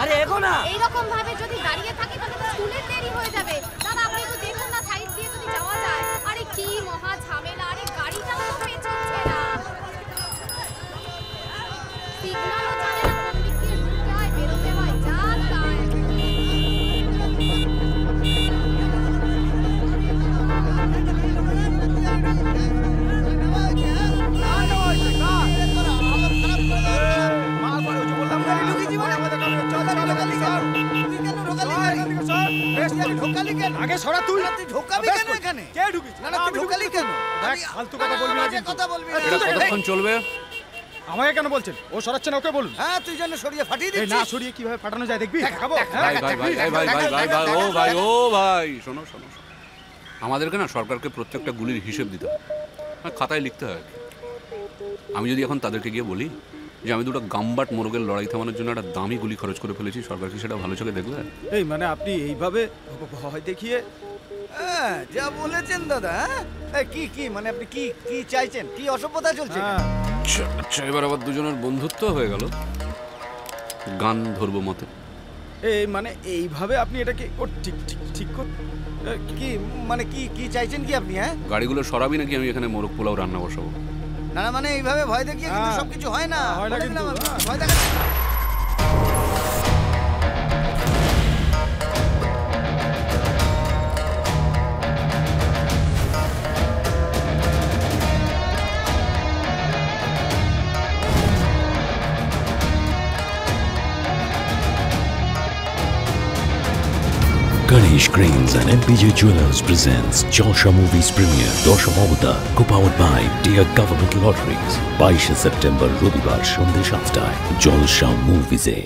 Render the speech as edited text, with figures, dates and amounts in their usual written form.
আরে এগো না। এইরকম ভাবে যদি দাঁড়িয়ে থাকি তাহলে তো স্কুলের দেরি হয়ে যাবে। দাদা আপনি তো দেখুন না সাইড দিয়ে যদি যাওয়া যায়। আরে কি মহা ঝামেলা, আরে গাড়িটাও তো পেছচ্ছে না। সিগন্যালও জানে না কোন দিক দিয়ে ঢুকতে হয় বেরোতে হয়, যান তাই। আগে সরা তুই ঢোকাবি কেন এখানে? কে ঢুকিস? না না তুই ঢোকালি কেন? ফালতু কথা বলবি না কিন্তু। কথা বলবি না। এটা কতক্ষণ চলবে? আমাকে কেন বলছেন? ও সরাচ্ছে না, ওকে বলুন। হ্যাঁ তুই জানো সরিয়ে ফাটিয়ে দিচ্ছিস। না সরিয়ে কিভাবে ফাটানো যায় দেখবি? দেখাবো। ভাই ভাই ভাই ভাই ভাই ভাই ভাই ও ভাই ও ভাই শোনো শোনো শোনো। আমাদেরকে না সরকারকে প্রত্যেকটা গুলির হিসেব দিতে হয়, খাতায় লিখতে হয়। আমি যদি এখন তাদেরকে গিয়ে বলি যে আমি দুটো গাম্বাট মোরগের লড়াই থামানোর জন্য একটা দামি গুলি খরচ করে ফেলেছি, সরকার কি সেটা ভালো চোখে দেখবে? এই মানে আপনি এইভাবে ভয় দেখিয়ে হ্যাঁ যা বলেছেন দাদা। হ্যাঁ কি কি মানে আপনি কি কি চাইছেন? কি অসভ্যতা চলছে? আচ্ছা এবার আবার দুজনের বন্ধুত্ব হয়ে গেল, গান ধরবো মতে। এই মানে এইভাবে আপনি এটাকে ঠিক ঠিক ঠিক কি মানে কি কি চাইছেন কি আপনি? হ্যাঁ গাড়িগুলো সরাবি নাকি আমি এখানে মোরগ পোলাও রান্না বসাবো? না না মানে এইভাবে ভয় দেখিয়ে কিন্তু সবকিছু হয় না। হয় না কিন্তু। ভয় দেখাচ্ছি। Ganesh Cranes and MPJ Jewelers presents Josha Movies Premiere Dosha Mavata, co-powered by Dear Government Lotteries, 22 September রবিবার সন্ধ্যে 7টায় জলসা মুভিজে।